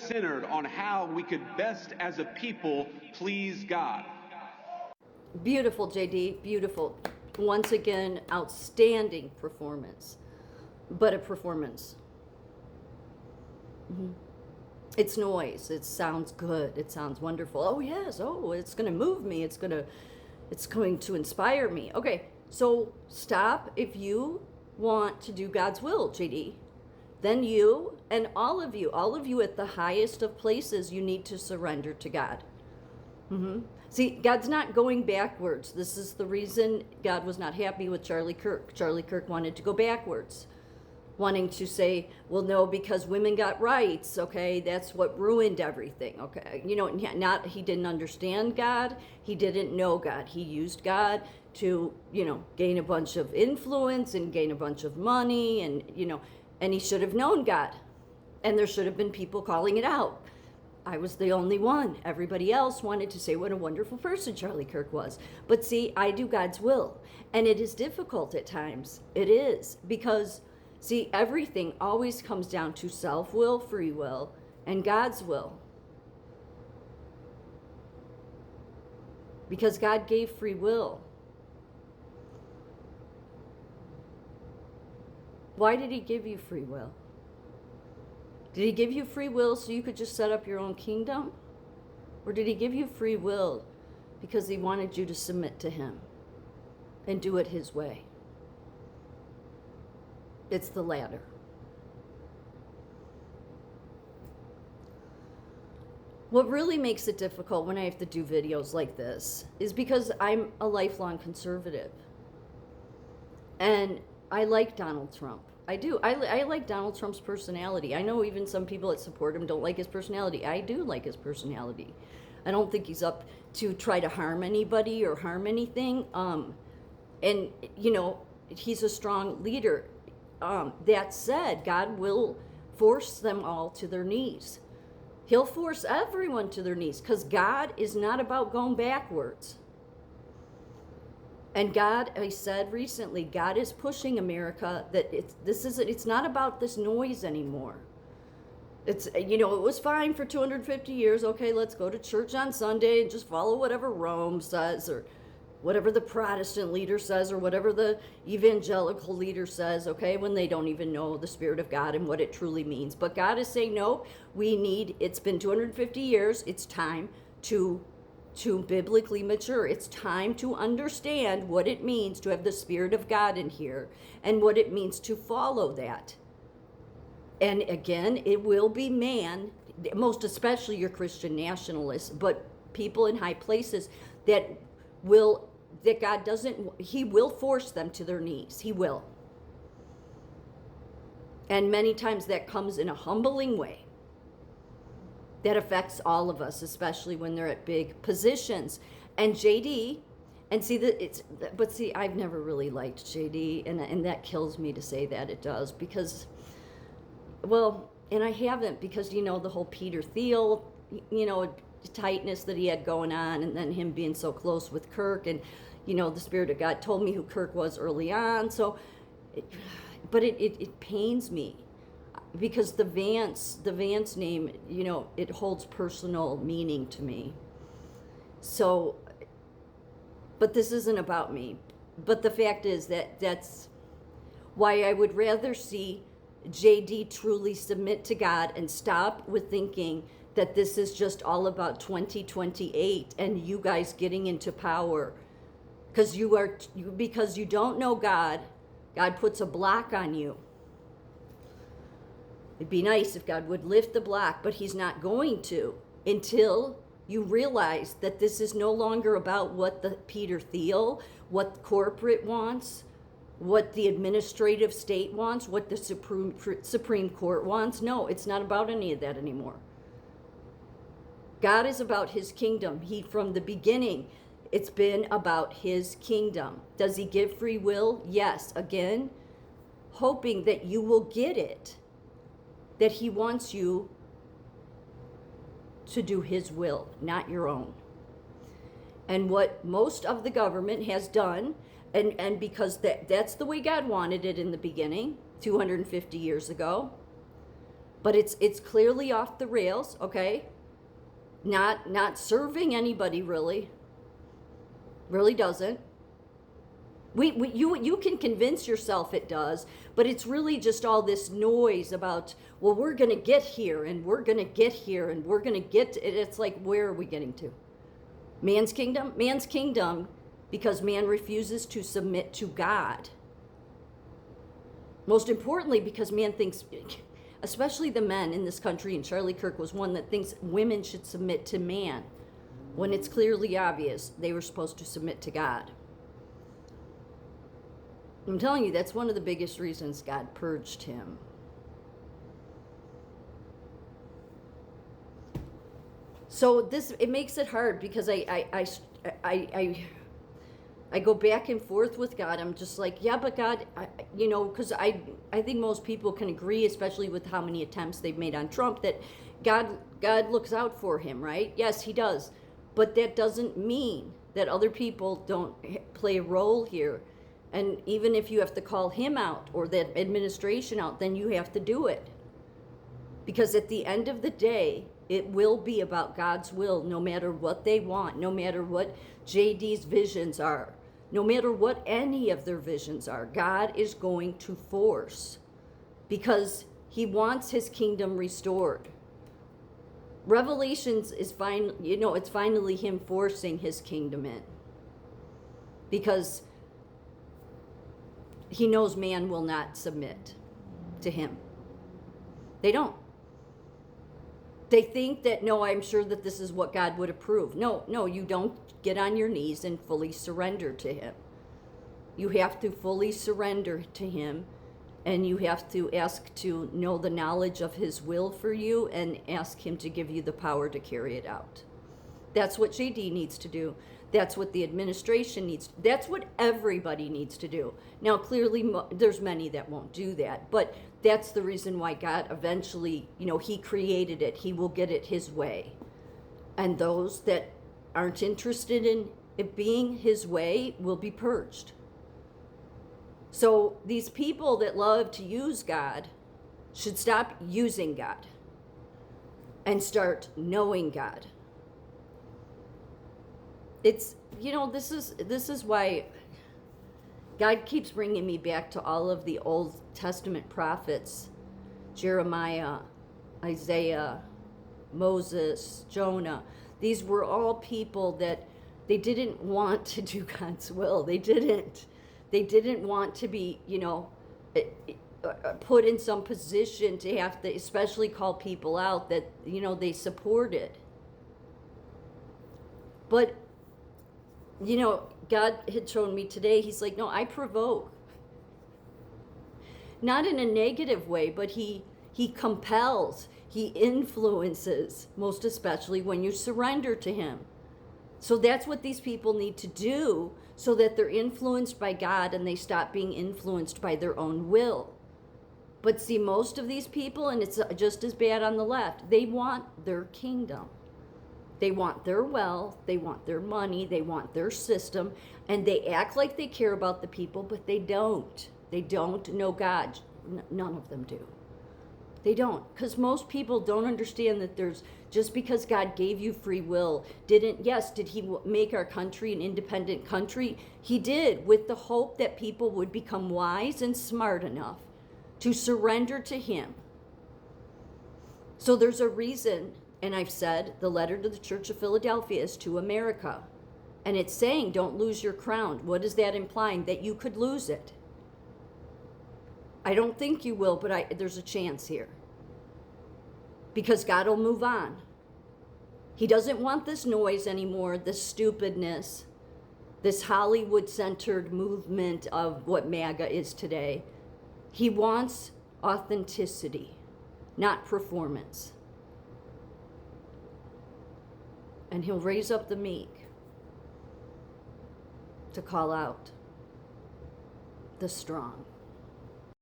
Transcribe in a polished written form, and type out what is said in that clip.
centered on how we could best as a people please God. Beautiful, JD, beautiful. Once again, outstanding performance, but a performance. It's noise. It sounds good. It sounds wonderful. Oh yes. Oh, it's going to move me. It's going to inspire me. Okay. So stop. If you want to do God's will, JD, then you and all of you at the highest of places, you need to surrender to God. See, God's not going backwards. This is the reason God was not happy with Charlie Kirk. Charlie Kirk wanted to go backwards, wanting to say, well, no, because women got rights, okay, that's what ruined everything, okay. He didn't understand God. He didn't know God. He used God to, gain a bunch of influence and gain a bunch of money, and he should have known God. And there should have been people calling it out. I was the only one. Everybody else wanted to say what a wonderful person Charlie Kirk was. But see, I do God's will. And it is difficult at times. It is. Because, see, everything always comes down to self-will, free will, and God's will. Because God gave free will. Why did he give you free will? Did he give you free will so you could just set up your own kingdom? Or did he give you free will because he wanted you to submit to him and do it his way? It's the latter. What really makes it difficult when I have to do videos like this is because I'm a lifelong conservative. And I like Donald Trump. I do. I like Donald Trump's personality. I know even some people that support him don't like his personality. I do like his personality. I don't think he's up to try to harm anybody or harm anything. And, he's a strong leader. That said, God will force them all to their knees. He'll force everyone to their knees because God is not about going backwards. And God, I said recently, God is pushing America that it's not about this noise anymore. It was fine for 250 years. Okay, let's go to church on Sunday and just follow whatever Rome says or whatever the Protestant leader says or whatever the evangelical leader says, okay, when they don't even know the Spirit of God and what it truly means. But God is saying, no, it's been 250 years. It's time to biblically mature. It's time to understand what it means to have the Spirit of God in here and what it means to follow that. And again, it will be man, most especially your Christian nationalists, but people in high places that God doesn't, he will force them to their knees. He will. And many times that comes in a humbling way. That affects all of us, especially when they're at big positions. And JD, I've never really liked JD, and that kills me to say that it does, because, and I haven't, because, the whole Peter Thiel, tightness that he had going on, and then him being so close with Kirk, and, the Spirit of God told me who Kirk was early on, but it pains me. Because the Vance name, it holds personal meaning to me. So, but this isn't about me. But the fact is that's why I would rather see JD truly submit to God and stop with thinking that this is just all about 2028 and you guys getting into power. Because you don't know God, God puts a block on you. It'd be nice if God would lift the block, but he's not going to until you realize that this is no longer about what the Peter Thiel, what corporate wants, what the administrative state wants, what the Supreme Court wants. No, it's not about any of that anymore. God is about his kingdom. From the beginning, it's been about his kingdom. Does he give free will? Yes. Again, hoping that you will get it. That he wants you to do his will, not your own. And what most of the government has done, and because that's the way God wanted it in the beginning, 250 years ago, but it's clearly off the rails, okay? Not serving anybody really doesn't. You can convince yourself it does, but it's really just all this noise about, well, we're going to get here and we're going to get here and we're going to get to, it's like, where are we getting to? Man's kingdom? Man's kingdom, because man refuses to submit to God. Most importantly, because man thinks, especially the men in this country, and Charlie Kirk was one that thinks women should submit to man, when it's clearly obvious they were supposed to submit to God. I'm telling you, that's one of the biggest reasons God purged him. So it makes it hard, because I go back and forth with God. I'm just like, yeah, but God, because I think most people can agree, especially with how many attempts they've made on Trump, that God looks out for him, right? Yes, he does. But that doesn't mean that other people don't play a role here. And even if you have to call him out or that administration out, then you have to do it. Because at the end of the day, it will be about God's will, no matter what they want, no matter what JD's visions are, no matter what any of their visions are. God is going to force, because he wants his kingdom restored. Revelations is it's finally him forcing his kingdom in, because he knows man will not submit to him. They don't. They think that, no, I'm sure that this is what God would approve. No, you don't get on your knees and fully surrender to him. You have to fully surrender to him, and you have to ask to know the knowledge of his will for you and ask him to give you the power to carry it out. That's what JD needs to do. That's what the administration needs. That's what everybody needs to do. Now, clearly, there's many that won't do that, but that's the reason why God eventually, he created it. He will get it his way. And those that aren't interested in it being his way will be purged. So these people that love to use God should stop using God and start knowing God. It's, this is why God keeps bringing me back to all of the Old Testament prophets, Jeremiah, Isaiah, Moses, Jonah. These were all people that they didn't want to do God's will. They didn't want to be, put in some position to have to especially call people out that, they supported. But God had shown me today, he's like, no, I provoke. Not in a negative way, but he compels, he influences, most especially when you surrender to him. So that's what these people need to do, so that they're influenced by God and they stop being influenced by their own will. But see, most of these people, and it's just as bad on the left, they want their kingdom. They want their wealth, they want their money, they want their system, and they act like they care about the people, but they don't. They don't know God. None of them do. They don't, because most people don't understand that just because God gave you free will, did he make our country an independent country? He did, with the hope that people would become wise and smart enough to surrender to him. So there's a reason. And I've said the letter to the Church of Philadelphia is to America. And it's saying, don't lose your crown. What is that implying? That you could lose it. I don't think you will, but there's a chance here. Because God will move on. He doesn't want this noise anymore, this stupidness, this Hollywood-centered movement of what MAGA is today. He wants authenticity, not performance. And he'll raise up the meek to call out the strong.